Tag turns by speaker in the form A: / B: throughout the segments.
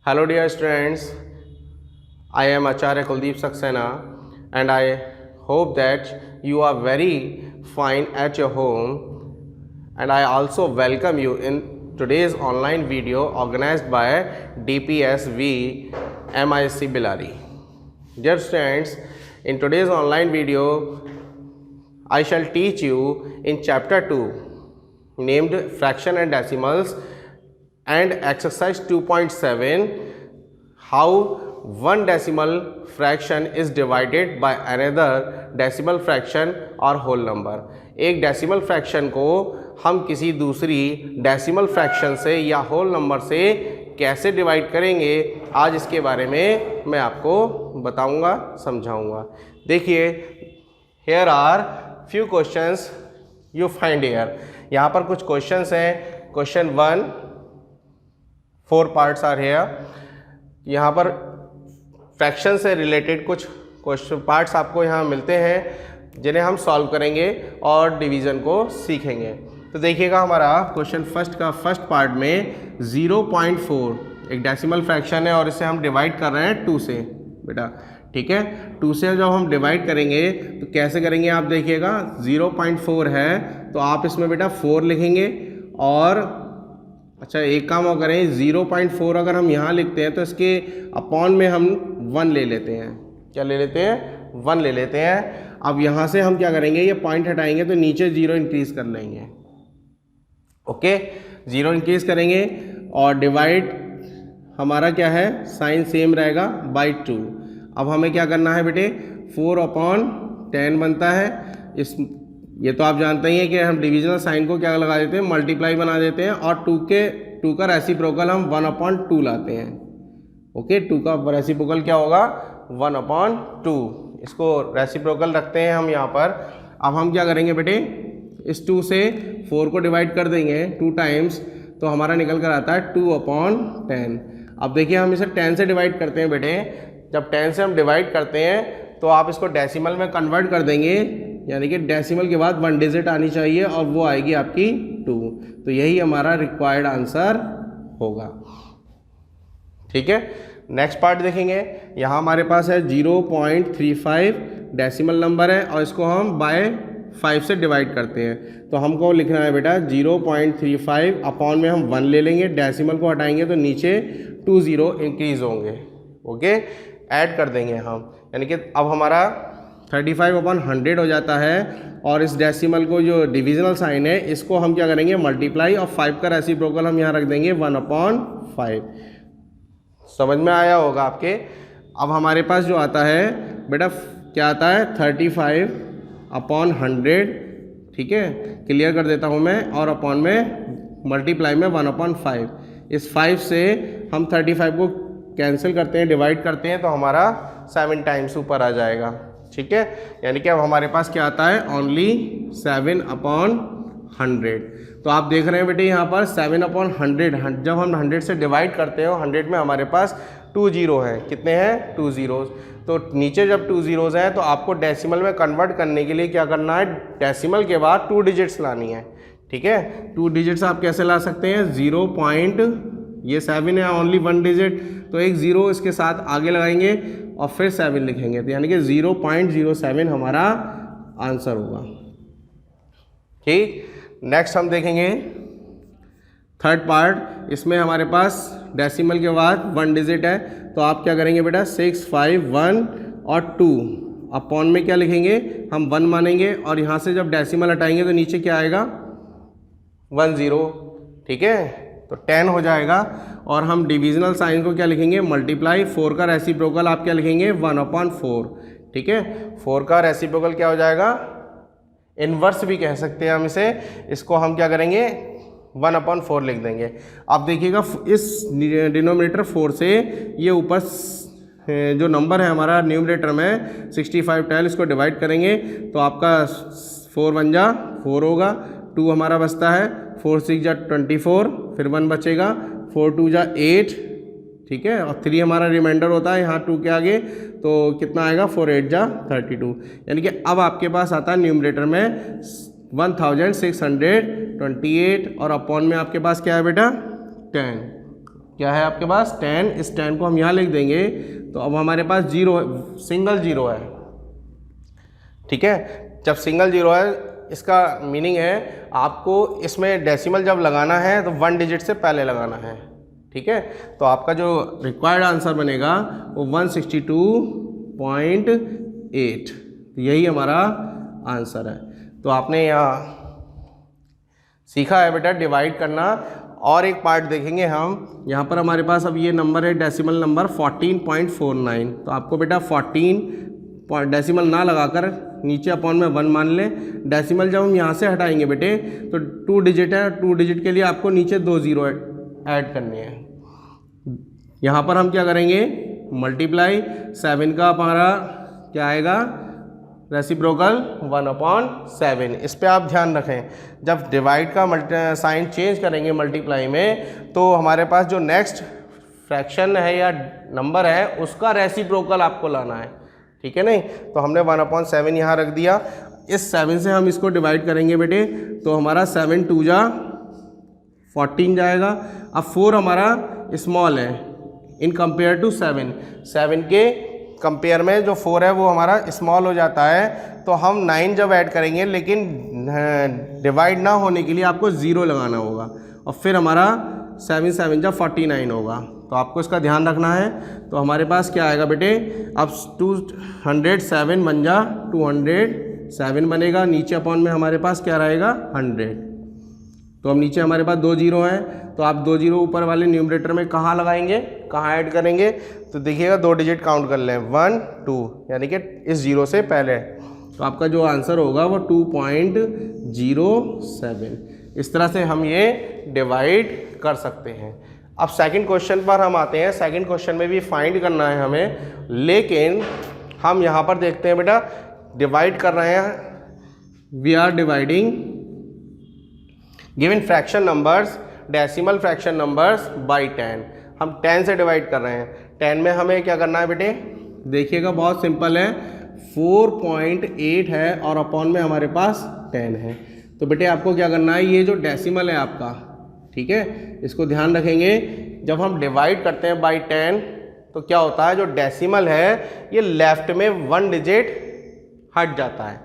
A: Hello dear students, I am Acharya Kuldeep Saxena and I hope that you are very fine at your home, and I also welcome you in today's online video organized by DPSV MISC Billari. Dear students, in today's online video I shall teach you in chapter 2 named Fraction and Decimals and exercise 2.7 how one decimal fraction is divided by another decimal fraction or whole number। एक decimal fraction को हम किसी दूसरी decimal fraction से या whole number से कैसे divide करेंगे, आज इसके बारे में मैं आपको बताऊंगा, समझाऊंगा। देखिए, here are few questions you find here. यहाँ पर कुछ क्वेश्चंस हैं। Question 1, 4 parts are here. यहाँ पर फ्रैक्शन से रिलेटेड कुछ क्वेश्चन पार्ट्स आपको यहाँ मिलते हैं जिन्हें हम सॉल्व करेंगे और डिवीज़न को सीखेंगे। तो देखिएगा, हमारा क्वेश्चन फर्स्ट पार्ट में 0.4 एक डेसिमल फ्रैक्शन है और इसे हम डिवाइड कर रहे हैं 2 से। बेटा ठीक है, 2 से जब हम डिवाइड करेंगे तो कैसे करेंगे आप देखिएगा। 0.4 है तो आप इसमें बेटा 4 लिखेंगे और अच्छा एक काम और करें, 0.4 अगर हम यहाँ लिखते हैं तो इसके अपॉन में हम 1 ले लेते हैं। क्या ले लेते हैं? 1 ले लेते हैं। अब यहाँ से हम क्या करेंगे, ये पॉइंट हटाएंगे तो नीचे 0 इंक्रीज कर लेंगे। ओके, 0 इंक्रीज करेंगे और डिवाइड हमारा क्या है, साइन सेम रहेगा बाई 2। अब हमें क्या करना है बेटे, 4/10 बनता है। ये तो आप जानते ही हैं कि हम डिविजनल साइन को क्या लगा देते हैं, मल्टीप्लाई बना देते हैं और 2 का रेसिप्रोकल हम 1/2 लाते हैं। ओके, 2 का रेसिप्रोकल क्या होगा, 1/2। इसको रेसिप्रोकल रखते हैं हम यहाँ पर। अब हम क्या करेंगे बेटे, इस 2 से 4 को डिवाइड कर देंगे 2 टाइम्स तो हमारा निकल कर आता है 2/10। अब देखिए, हम इसे 10 से डिवाइड करते हैं बेटे। जब 10 से हम डिवाइड करते हैं तो आप इसको डेसिमल में कन्वर्ट कर देंगे, यानी कि डेसिमल के बाद 1 डिजिट आनी चाहिए और वो आएगी आपकी 2। तो यही हमारा रिक्वायर्ड आंसर होगा। ठीक है, नेक्स्ट पार्ट देखेंगे। यहाँ हमारे पास है 0.35 डेसिमल नंबर है और इसको हम बाय 5 से डिवाइड करते हैं। तो हमको लिखना है बेटा 0.35 अपॉन में हम 1 ले लेंगे, डेसिमल को हटाएंगे तो नीचे 2 0 इंक्रीज होंगे। ओके, ऐड कर देंगे हम, यानी कि अब हमारा 35/100 हो जाता है। और इस डेसिमल को जो डिविजनल साइन है इसको हम क्या करेंगे, मल्टीप्लाई, और 5 का रेसिप्रोकल हम यहाँ रख देंगे 1/5। समझ में आया होगा आपके। अब हमारे पास जो आता है बेटा क्या आता है, 35/100। ठीक है, क्लियर कर देता हूँ मैं, और अपॉन में मल्टीप्लाई में 1/5। इस 5 से हम 35 को कैंसिल करते हैं, डिवाइड करते हैं तो हमारा 7 टाइम्स ऊपर आ जाएगा। ठीक है, यानी कि अब हमारे पास क्या आता है, ओनली 7/100। तो आप देख रहे हैं बेटे यहाँ पर 7/100, जब हम 100 से डिवाइड करते हैं 100 में हमारे पास 2 0 हैं। कितने हैं? 2 zeros। तो नीचे जब 2 zeros हैं तो आपको डेसिमल में कन्वर्ट करने के लिए क्या करना है, डेसिमल के बाद 2 डिजिट्स लानी है। ठीक है, 2 डिजिट्स आप कैसे ला सकते हैं, ये 7 है, ओनली 1 डिजिट, तो एक 0 इसके साथ आगे लगाएंगे और फिर 7 लिखेंगे, तो यानी कि 0.07 हमारा आंसर होगा। ठीक, नेक्स्ट हम देखेंगे थर्ड पार्ट। इसमें हमारे पास डेसिमल के बाद 1 डिजिट है, तो आप क्या करेंगे बेटा, 6 5 1 और 2 अपॉन में क्या लिखेंगे, हम 1 मानेंगे और यहाँ से जब डेसिमल हटाएंगे तो नीचे क्या आएगा, 1 0। ठीक है, तो 10 हो जाएगा। और हम डिविजनल साइन को क्या लिखेंगे, मल्टीप्लाई। 4 का रेसिप्रोकल आप क्या लिखेंगे, 1/4। ठीक है, 4 का रेसिप्रोकल क्या हो जाएगा, इन्वर्स भी कह सकते हैं हम इसे। इसको हम क्या करेंगे, 1/4 लिख देंगे। अब देखिएगा, इस डिनोमिनेटर 4 से ये ऊपर जो नंबर है हमारा न्यूमरेटर में 65 इसको डिवाइड करेंगे तो आपका 4 1 जा 4 होगा, 2 हमारा बचता है, 4 6 जा 24, फिर 1 बचेगा, 4 2 जा 8। ठीक है, और 3 हमारा रिमाइंडर होता है यहाँ 2 के आगे, तो कितना आएगा, 4 8 जा 32। यानी कि अब आपके पास आता है न्यूमरेटर में 1628 और अपॉन में आपके पास क्या है बेटा, 10। क्या है आपके पास 10, इस 10 को हम यहाँ लिख देंगे तो अब हमारे पास जीरो, सिंगल जीरो है, ठीक है। जब सिंगल जीरो है इसका मीनिंग है आपको इसमें डेसिमल जब लगाना है तो 1 डिजिट से पहले लगाना है, ठीक है। तो आपका जो रिक्वायर्ड आंसर बनेगा वो 162.8, यही हमारा आंसर है। तो आपने यहाँ सीखा है बेटा डिवाइड करना। और एक पार्ट देखेंगे हम, यहाँ पर हमारे पास अब ये नंबर है डेसिमल नंबर 14.49। तो आपको बेटा 14 डेसिमल ना लगाकर नीचे अपॉन में 1 मान लें। डेसिमल जब हम यहाँ से हटाएंगे बेटे तो 2 डिजिट है, 2 डिजिट के लिए आपको नीचे 2 जीरो ऐड करने हैं। यहाँ पर हम क्या करेंगे, मल्टीप्लाई 7 का हमारा क्या आएगा, रेसिप्रोकल 1/7। इस पे आप ध्यान रखें, जब डिवाइड का साइन चेंज करेंगे मल्टीप्लाई में तो हमारे पास जो नेक्स्ट फ्रैक्शन है या नंबर है उसका रेसिप्रोकल आपको लाना है, ठीक है नहीं। तो हमने 1/7 यहाँ रख दिया। इस 7 से हम इसको डिवाइड करेंगे बेटे तो हमारा 7 2 जा 14 जाएगा। अब 4 हमारा स्मॉल है इन कंपेयर टू 7 के कंपेयर में जो 4 है वो हमारा स्मॉल हो जाता है। तो हम 9 जब ऐड करेंगे, लेकिन डिवाइड ना होने के लिए आपको 0 लगाना होगा और फिर हमारा 7 7 जब 49 होगा। तो आपको इसका ध्यान रखना है। तो हमारे पास क्या आएगा बेटे, अब 207 बन जा 207 बनेगा, नीचे अपॉन में हमारे पास क्या रहेगा 100। तो अब नीचे हमारे पास 2 जीरो हैं, तो आप 2 जीरो ऊपर वाले न्यूमरेटर में कहाँ लगाएंगे, कहाँ ऐड करेंगे। तो देखिएगा 2 डिजिट काउंट कर लें 1 2, यानी कि इस जीरो से पहले। तो आपका जो आंसर होगा वो 2.07। इस तरह से हम ये डिवाइड कर सकते हैं। अब सेकंड क्वेश्चन पर हम आते हैं। सेकंड क्वेश्चन में भी फाइंड करना है हमें, लेकिन हम यहाँ पर देखते हैं बेटा डिवाइड कर रहे हैं, we are dividing given fraction numbers decimal fraction numbers by 10। हम 10 से डिवाइड कर रहे हैं। 10 में हमें क्या करना है बेटे, देखिएगा बहुत सिंपल है, 4.8 है और अपॉन में हमारे पास 10 है। तो बेटे आपको क्या करना है, ये जो डेसिमल है आपका, ठीक है, इसको ध्यान रखेंगे। जब हम डिवाइड करते हैं बाई 10 तो क्या होता है, जो डेसिमल है ये लेफ्ट में 1 डिजिट हट जाता है,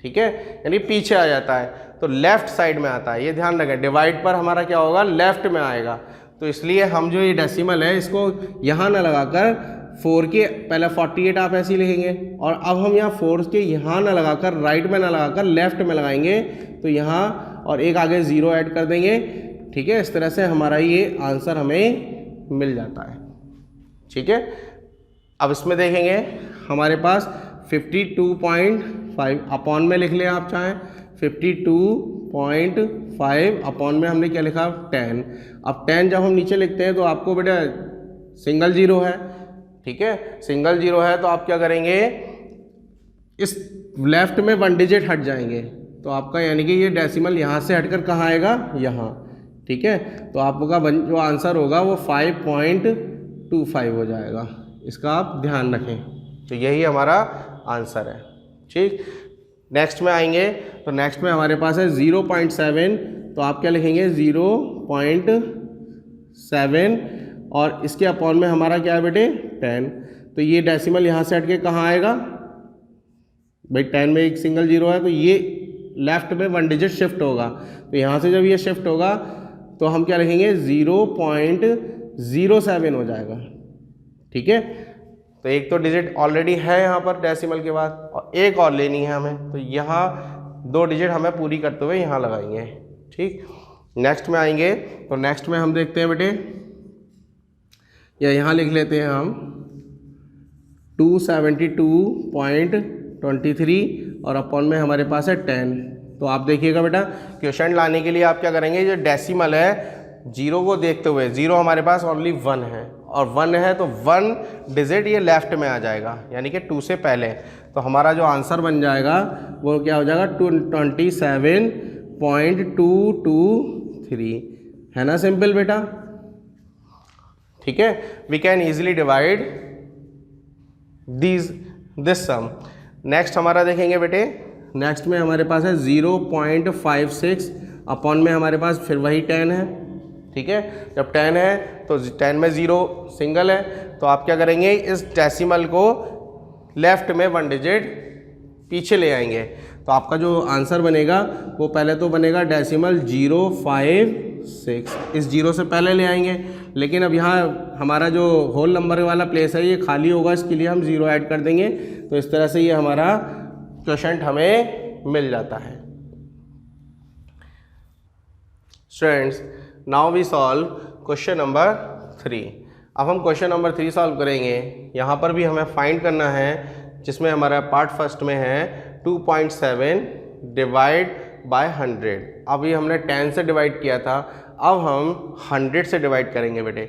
A: ठीक है, यानी पीछे आ जाता है, तो लेफ्ट साइड में आता है। ये ध्यान रखें, डिवाइड पर हमारा क्या होगा, लेफ्ट में आएगा। तो इसलिए हम जो ये डेसिमल है इसको यहाँ ना लगाकर 4 के पहले 48 आप ऐसे ही लिखेंगे, और अब हम यहाँ 4 के यहाँ ना लगाकर राइट में ना लगाकर लेफ्ट में लगाएंगे, तो यहाँ और एक आगे 0 ऐड कर देंगे, ठीक है। इस तरह से हमारा ये आंसर हमें मिल जाता है, ठीक है। अब इसमें देखेंगे हमारे पास 52.5 अपॉन में लिख लें आप चाहें, 52.5 अपॉन में हमने क्या लिखा 10। अब 10 जब हम नीचे लिखते हैं तो आपको बेटा सिंगल जीरो है, ठीक है, सिंगल जीरो है, तो आप क्या करेंगे, इस लेफ्ट में 1 डिजिट हट जाएंगे, तो आपका यानी कि ये डेसिमल यहाँ से हटकर कहाँ आएगा, यहाँ, ठीक है। तो आपका जो आंसर होगा वो 5.25 हो जाएगा। इसका आप ध्यान रखें। तो यही हमारा आंसर है, ठीक। नेक्स्ट में आएंगे तो नेक्स्ट में हमारे पास है 0.7, तो आप क्या लिखेंगे 0.7 और इसके अपॉन में हमारा क्या है बेटे 10। तो ये डेसिमल यहाँ से हटके कहाँ आएगा भाई, 10 में एक सिंगल जीरो है तो ये लेफ्ट में 1 डिजिट शिफ्ट होगा, तो यहाँ से जब ये शिफ्ट होगा तो हम क्या लिखेंगे 0.07 हो जाएगा, ठीक है। तो एक तो डिजिट ऑलरेडी है यहाँ पर डेसिमल के बाद और एक और लेनी है हमें, तो यहाँ 2 डिजिट हमें पूरी करते हुए यहाँ लगाएंगे, ठीक। नेक्स्ट में आएंगे तो नेक्स्ट में हम देखते हैं बेटे, या यहाँ लिख लेते हैं हम 272.23 और अपॉन में हमारे पास है 10। तो आप देखिएगा बेटा क्वेश्चन लाने के लिए आप क्या करेंगे, जो डेसिमल है जीरो को देखते हुए, जीरो हमारे पास ओनली 1 है और 1 है तो 1 डिजिट ये लेफ्ट में आ जाएगा, यानी कि 2 से पहले। तो हमारा जो आंसर बन जाएगा वो क्या हो जाएगा 27.223, है ना सिंपल बेटा, ठीक है। We can easily divide this sum. Next हमारा देखेंगे बेटे, नेक्स्ट में हमारे पास है 0.56 अपॉन में हमारे पास फिर वही 10 है, ठीक है। जब 10 है तो 10 में 0 सिंगल है, तो आप क्या करेंगे, इस डेसिमल को लेफ्ट में 1 डिजिट पीछे ले आएंगे। तो आपका जो आंसर बनेगा वो पहले तो बनेगा डेसिमल 056, इस 0 से पहले ले आएंगे। लेकिन अब यहाँ हमारा जो होल नंबर वाला प्लेस है ये खाली होगा, इसके लिए हम 0 ऐड कर देंगे। तो इस तरह से ये हमारा क्वोशंट हमें मिल जाता है। Students, now we solve question number 3। अब हम क्वेश्चन नंबर 3 सॉल्व करेंगे। यहाँ पर भी हमें फाइंड करना है, जिसमें हमारा पार्ट फर्स्ट में है 2.7 डिवाइड बाय 100। अभी हमने 10 से डिवाइड किया था, अब हम 100 से डिवाइड करेंगे बेटे।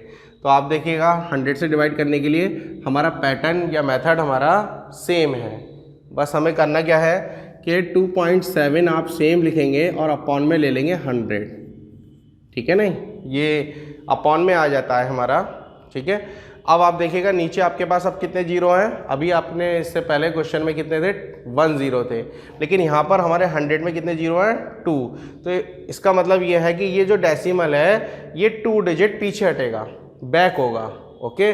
A: तो आप देखिएगा 100 से डिवाइड करने के लिए हमारा पैटर्न या मेथड हमारा सेम है। बस हमें करना क्या है कि 2.7 आप सेम लिखेंगे और अपॉन में ले लेंगे 100, ठीक है नहीं, ये अपॉन में आ जाता है हमारा, ठीक है। अब आप देखिएगा नीचे आपके पास अब कितने जीरो हैं, अभी आपने इससे पहले क्वेश्चन में कितने थे, 1 0 थे, लेकिन यहाँ पर हमारे 100 में कितने जीरो हैं, 2। तो इसका मतलब ये है कि ये जो डेसिमल है ये 2 डिजिट पीछे हटेगा, बैक होगा, ओके,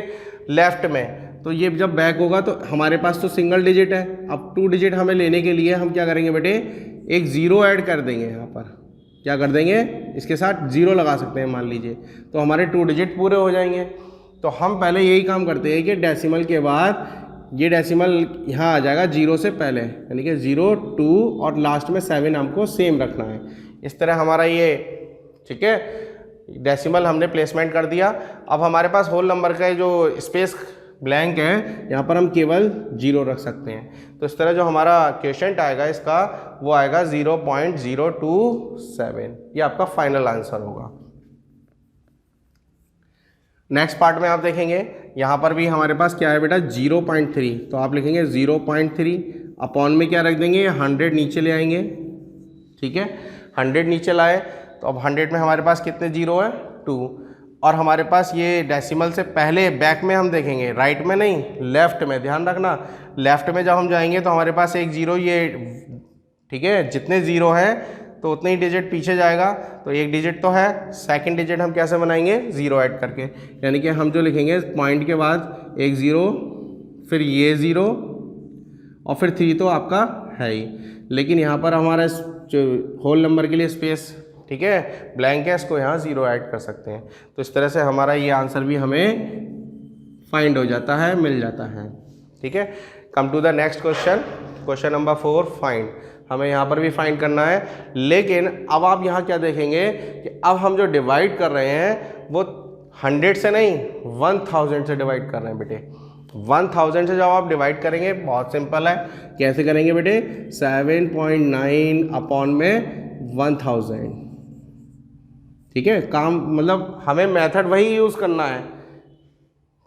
A: लेफ्ट में। तो ये जब बैक होगा तो हमारे पास तो सिंगल डिजिट है। अब 2 डिजिट हमें लेने के लिए हम क्या करेंगे बेटे, एक 0 ऐड कर देंगे। यहाँ पर क्या कर देंगे, इसके साथ 0 लगा सकते हैं मान लीजिए, तो हमारे 2 डिजिट पूरे हो जाएंगे। तो हम पहले यही काम करते हैं कि डेसिमल के बाद ये डेसिमल यहाँ आ जाएगा 0 से पहले, यानी कि 0 2 और लास्ट में 7 हमको सेम रखना है। इस तरह हमारा ये, ठीक है, डेसिमल हमने प्लेसमेंट कर दिया। अब हमारे पास होल नंबर का जो स्पेस ब्लैंक है, यहाँ पर हम केवल 0 रख सकते हैं। तो इस तरह जो हमारा क्वोशंट आएगा इसका वो आएगा 0.027। ये आपका फाइनल आंसर होगा। नेक्स्ट पार्ट में आप देखेंगे यहाँ पर भी हमारे पास क्या है बेटा, 0.3। तो आप लिखेंगे 0.3 अपॉन में क्या रख देंगे, 100 नीचे ले आएंगे, ठीक है। 100 नीचे लाए तो अब 100 में हमारे पास कितने जीरो है, 2। और हमारे पास ये डेसिमल से पहले बैक में हम देखेंगे, राइट में नहीं, लेफ्ट में, ध्यान रखना। लेफ्ट में जब हम जाएंगे तो हमारे पास एक 0 ये, ठीक है, जितने 0 हैं तो उतने ही डिजिट पीछे जाएगा। तो एक डिजिट तो है, सेकंड डिजिट हम कैसे बनाएंगे, 0 ऐड करके, यानी कि हम जो लिखेंगे पॉइंट के बाद एक 0, फिर ये 0 और फिर 3 तो आपका है ही। लेकिन यहाँ पर हमारा जो होल नंबर के लिए स्पेस, ठीक है, ब्लैंक है, इसको यहाँ 0 ऐड कर सकते हैं। तो इस तरह से हमारा ये आंसर भी हमें फाइंड हो जाता है, मिल जाता है, ठीक है। Come to the next question, question number 4 find. हमें यहाँ पर भी फाइंड करना है, लेकिन अब आप यहाँ क्या देखेंगे कि अब हम जो डिवाइड कर रहे हैं वो 100 से नहीं 1000 से डिवाइड कर रहे हैं बेटे। 1000 से जब आप डिवाइड करेंगे, बहुत सिंपल है, कैसे करेंगे बेटे, 7.9 अपॉन में 1000, ठीक है। काम मतलब हमें मेथड वही यूज़ करना है,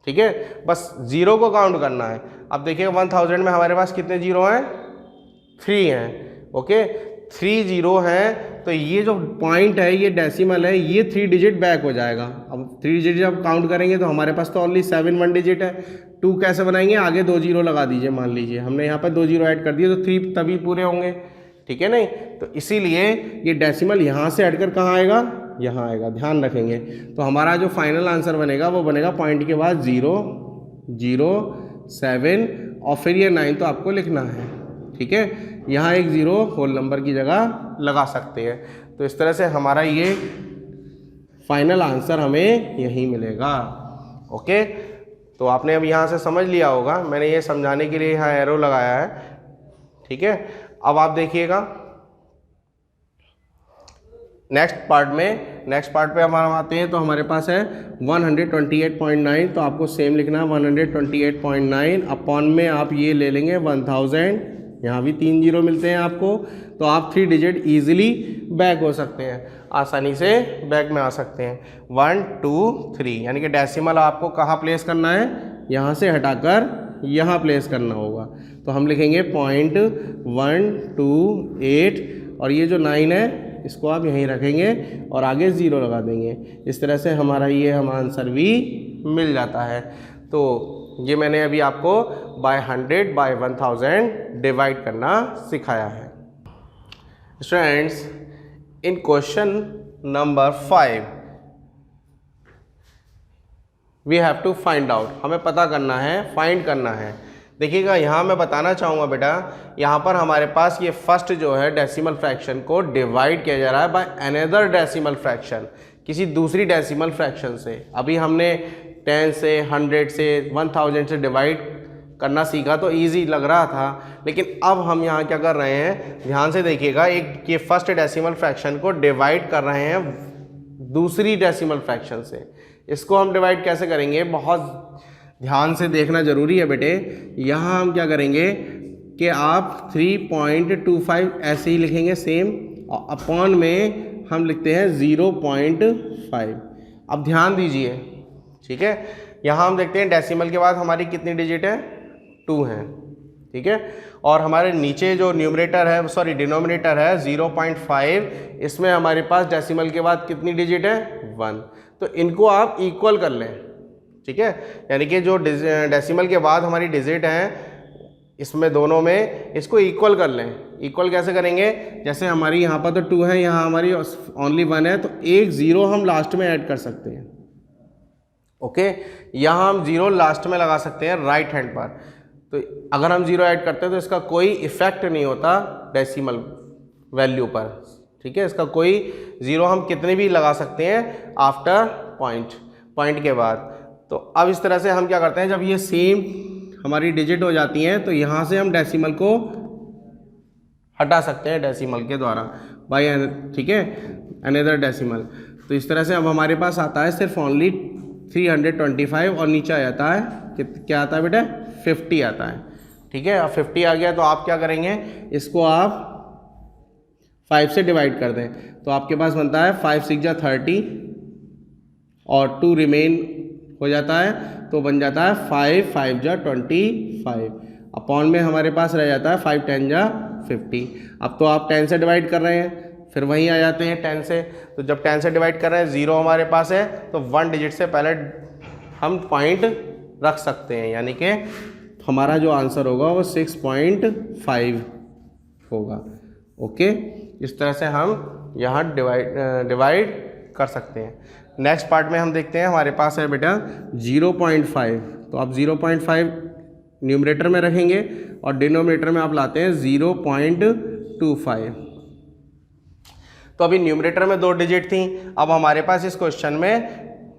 A: ठीक है, बस 0 को काउंट करना है। अब देखिए 1000 में हमारे पास कितने जीरो हैं, 3 हैं, ओके, 3 0 हैं। तो ये जो पॉइंट है, ये डेसिमल है, ये 3 डिजिट बैक हो जाएगा। अब 3 डिजिट जब काउंट करेंगे तो हमारे पास तो ओनली 7 1 डिजिट है। 2 कैसे बनाएंगे, आगे 2 0 लगा दीजिए, मान लीजिए हमने यहाँ पर 2 0 ऐड कर दिए तो 3 तभी पूरे होंगे, ठीक है नहीं। तो इसीलिए ये डेसिमल यहाँ से हटकर कहाँ आएगा, यहाँ आएगा, ध्यान रखेंगे। तो हमारा जो फाइनल आंसर बनेगा वो बनेगा पॉइंट के बाद 0 0 7 और फिर ये 9 तो आपको लिखना है, ठीक है। यहाँ एक 0 होल नंबर की जगह लगा सकते हैं। तो इस तरह से हमारा ये फाइनल आंसर हमें यही मिलेगा, ओके। तो आपने अब यहाँ से समझ लिया होगा, मैंने ये समझाने के लिए यहाँ एरो लगाया है, ठीक है। अब आप देखिएगा नेक्स्ट पार्ट पे हमारा आते हैं। तो हमारे पास है 128.9, तो आपको सेम लिखना है 128.9 अपॉन में आप ये ले लेंगे 1000, यहाँ भी 3 0 मिलते हैं आपको। तो आप 3 डिजिट ईजिली बैक हो सकते हैं, आसानी से बैक में आ सकते हैं, 1 2 3, यानी कि डेसिमल आपको कहाँ प्लेस करना है, यहाँ से हटाकर यहाँ प्लेस करना होगा। तो हम लिखेंगे 0.128 और ये जो 9 है इसको आप यहीं रखेंगे और आगे 0 लगा देंगे। इस तरह से हमारा ये आंसर भी मिल जाता है। तो ये मैंने अभी आपको बाय 100 बाय 1000 डिवाइड करना सिखाया है। Students, in question number 5 we have to find out, हमें पता करना है, फाइंड करना है। देखिएगा यहाँ मैं बताना चाहूँगा बेटा, यहाँ पर हमारे पास ये फर्स्ट जो है डेसिमल फ्रैक्शन को डिवाइड किया जा रहा है बाय अनदर डेसिमल फ्रैक्शन, किसी दूसरी डेसिमल फ्रैक्शन से। अभी हमने 10 से 100 से 1000 से डिवाइड करना सीखा तो इजी लग रहा था, लेकिन अब हम यहाँ क्या कर रहे हैं, ध्यान से देखिएगा, एक ये फर्स्ट डेसिमल फ्रैक्शन को डिवाइड कर रहे हैं दूसरी डेसिमल फ्रैक्शन से। इसको हम डिवाइड कैसे करेंगे, बहुत ध्यान से देखना जरूरी है बेटे। यहाँ हम क्या करेंगे कि आप 3.25 ऐसे ही लिखेंगे सेम, और अपॉन में हम लिखते हैं 0.5। अब ध्यान दीजिए, ठीक है। यहाँ हम देखते हैं डेसिमल के बाद हमारी कितनी डिजिट है, 2 हैं, ठीक है। और हमारे नीचे जो न्यूमरेटर है, सॉरी डिनोमिनेटर है 0.5, इसमें हमारे पास डेसिमल के बाद कितनी डिजिट है, 1। तो इनको आप इक्वल कर लें, ठीक है। यानी कि जो डेसिमल के बाद हमारी डिजिट हैं इसमें दोनों में, इसको इक्वल कर लें। इक्वल कैसे करेंगे, जैसे हमारी यहाँ पर तो 2 है, यहाँ हमारी ओनली 1 है, तो एक 0 हम लास्ट में ऐड कर सकते हैं, ओके। यहाँ हम 0 लास्ट में लगा सकते हैं राइट हैंड पर। तो अगर हम 0 ऐड करते हैं तो इसका कोई इफेक्ट नहीं होता डेसिमल वैल्यू पर, ठीक है। इसका कोई 0 हम कितने भी लगा सकते हैं आफ्टर पॉइंट के बाद। तो अब इस तरह से हम क्या करते हैं, जब ये सेम हमारी डिजिट हो जाती हैं तो यहाँ से हम डेसिमल को हटा सकते हैं डेसिमल के द्वारा बाय, ठीक है, अनदर डेसिमल। तो इस तरह से अब हमारे पास आता है सिर्फ ओनली 325, और नीचे आ जाता है क्या आता है बेटा, 50 आता है, ठीक है। अब 50 आ गया तो आप क्या करेंगे, इसको आप 5 से डिवाइड कर दें, तो आपके पास बनता है 5 6 जा 30 और 2 रिमेन हो जाता है, तो बन जाता है 5 5 जा 25, अपॉन में हमारे पास रह जाता है 5 10 जा 50। अब तो आप 10 से डिवाइड कर रहे हैं, फिर वहीं आ जाते हैं 10 से। तो जब 10 से डिवाइड कर रहे हैं, 0 हमारे पास है, तो 1 डिजिट से पहले हम पॉइंट रख सकते हैं, यानी कि हमारा जो आंसर होगा वो 6.5 होगा, ओके। इस तरह से हम यहाँ डिवाइड कर सकते हैं। नेक्स्ट पार्ट में हम देखते हैं, हमारे पास है बेटा 0.5, तो आप 0.5 न्यूमरेटर में रखेंगे और डिनोमिनेटर में आप लाते हैं 0.25। तो अभी न्यूमरेटर में 2 डिजिट थी, अब हमारे पास इस क्वेश्चन में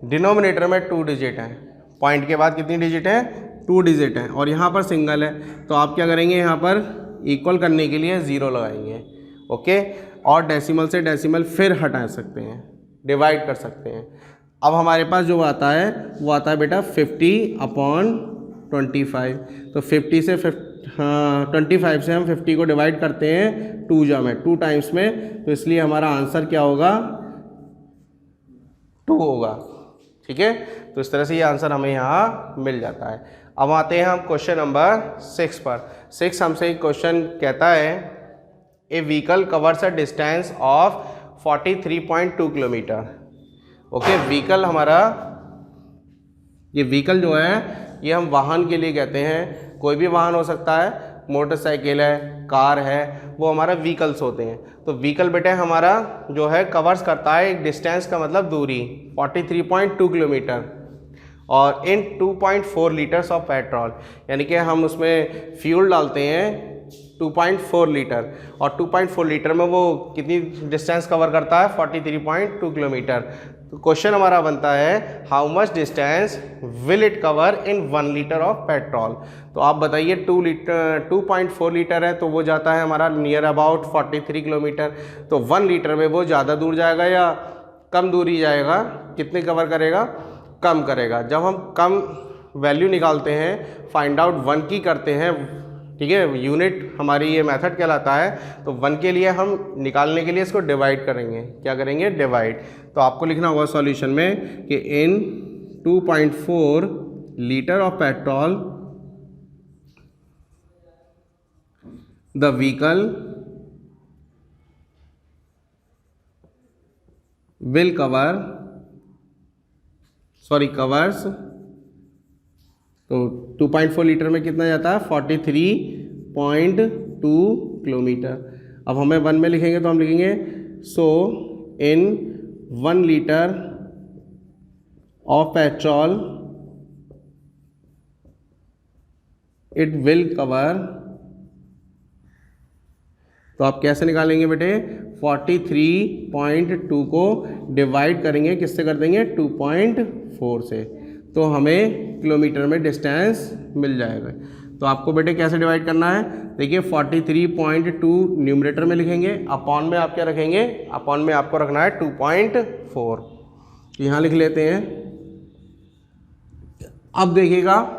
A: डिनोमिनेटर में 2 डिजिट हैं, पॉइंट के बाद कितनी डिजिट है, 2 डिजिट हैं, और यहाँ पर सिंगल है। तो आप क्या करेंगे, यहाँ पर इक्वल करने के लिए 0 लगाएंगे, ओके। और डेसिमल से डेसिमल फिर हटा सकते हैं, डिवाइड कर सकते हैं। अब हमारे पास जो आता है वो आता है बेटा 50/25। तो 50 से 25 से हम 50 को डिवाइड करते हैं 2 जा में, 2 टाइम्स में, तो इसलिए हमारा आंसर क्या होगा, 2 होगा, ठीक है। तो इस तरह से ये आंसर हमें यहाँ मिल जाता है। अब आते हैं हम क्वेश्चन नंबर 6 पर। 6 हमसे एक क्वेश्चन कहता है, a vehicle covers a distance of 43.2 kilometre, okay. Vehicle हमारा, ये व्हीकल जो है ये हम वाहन के लिए कहते हैं, कोई भी वाहन हो सकता है, मोटरसाइकिल है, कार है, वो हमारा व्हीकल्स होते हैं। तो व्हीकल बेटे हमारा जो है कवर्स करता है एक डिस्टेंस का मतलब दूरी 43.2 किलोमीटर, और इन 2.4 लीटर्स ऑफ पेट्रोल, यानी कि हम उसमें फ्यूल डालते हैं 2.4 लीटर, और 2.4 लीटर में वो कितनी डिस्टेंस कवर करता है, 43.2 किलोमीटर। तो क्वेश्चन हमारा बनता है, how much distance will it cover in 1 litre of petrol. तो आप बताइए 2.4 लीटर है तो वो जाता है हमारा नियर अबाउट 43 किलोमीटर, तो 1 लीटर में वो ज़्यादा दूर जाएगा या कम दूरी जाएगा, कितने कवर करेगा, कम करेगा। जब हम कम वैल्यू निकालते हैं, फाइंड आउट 1 की करते हैं, ठीक है, यूनिट हमारी ये मेथड कहलाता है। तो 1 के लिए हम निकालने के लिए इसको डिवाइड करेंगे, क्या करेंगे, डिवाइड। तो आपको लिखना होगा सॉल्यूशन में कि इन 2.4 litre of petrol the vehicle will covers, तो 2.4 लीटर में कितना जाता है, 43.2 किलोमीटर। अब हमें 1 में लिखेंगे तो हम लिखेंगे, सो इन 1 litre of petrol it will cover, तो आप कैसे निकालेंगे बेटे, 43.2 को डिवाइड करेंगे, किससे कर देंगे, 2.4 से, तो हमें किलोमीटर में डिस्टेंस मिल जाएगा। तो आपको बेटे कैसे डिवाइड करना है, देखिए 43.2 न्यूमरेटर में लिखेंगे, अपॉन में आप क्या रखेंगे, अपॉन में आपको रखना है 2.4, यहाँ लिख लेते हैं। अब देखिएगा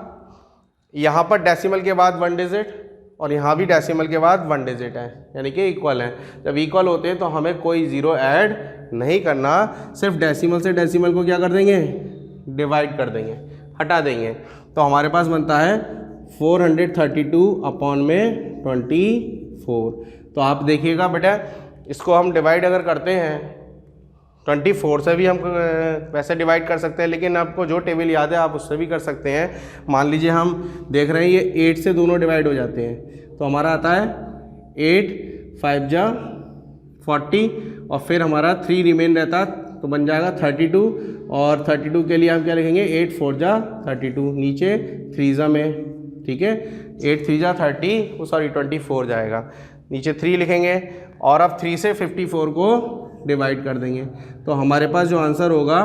A: यहाँ पर डेसिमल के बाद 1 डिजिट और यहाँ भी डेसिमल के बाद 1 डिजिट है, यानी कि इक्वल है। जब इक्वल होते हैं तो हमें कोई ज़ीरो ऐड नहीं करना, सिर्फ डेसिमल से डेसिमल को क्या कर देंगे, डिवाइड कर देंगे, हटा देंगे। तो हमारे पास बनता है 432 अपॉन में 24। तो आप देखिएगा बेटा, इसको हम डिवाइड अगर करते हैं 24 से भी हम वैसे डिवाइड कर सकते हैं, लेकिन आपको जो टेबल याद है आप उससे भी कर सकते हैं। मान लीजिए हम देख रहे हैं ये 8 से दोनों डिवाइड हो जाते हैं, तो हमारा आता है 8 5 जा 40 और फिर हमारा 3 रिमेन रहता, तो बन जाएगा 32, और 32 के लिए हम क्या लिखेंगे, 8 4 जा 32, नीचे 3 जा में, ठीक है, 8 3 जा 24 जाएगा, नीचे 3 लिखेंगे, और अब 3 से 54 को डिवाइड कर देंगे। तो हमारे पास जो आंसर होगा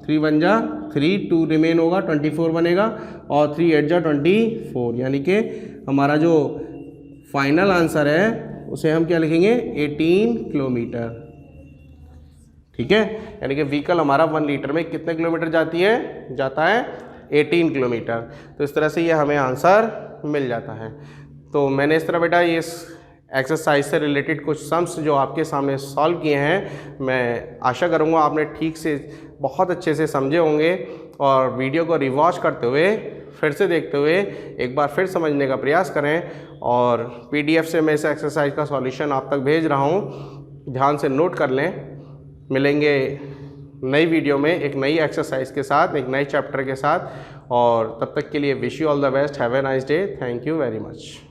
A: 3 1 जा 3, 2 रिमेन होगा, 24 बनेगा, और 3 8 जा 24, यानी कि हमारा जो फाइनल आंसर है उसे हम क्या लिखेंगे, 18 किलोमीटर, ठीक है। यानी कि व्हीकल हमारा 1 लीटर में कितने किलोमीटर जाता है 18 किलोमीटर। तो इस तरह से ये हमें आंसर मिल जाता है। तो मैंने इस तरह बेटा ये एक्सरसाइज से रिलेटेड कुछ सम्स जो आपके सामने सॉल्व किए हैं, मैं आशा करूँगा आपने ठीक से बहुत अच्छे से समझे होंगे, और वीडियो को रिवॉच करते हुए फिर से देखते हुए एक बार फिर समझने का प्रयास करें। और PDF से मैं इस एक्सरसाइज का सॉल्यूशन आप तक भेज रहा हूँ, ध्यान से नोट कर लें। मिलेंगे नई वीडियो में एक नई एक्सरसाइज के साथ, एक नए चैप्टर के साथ, और तब तक के लिए wish you all the best, have a nice day, thank you very much.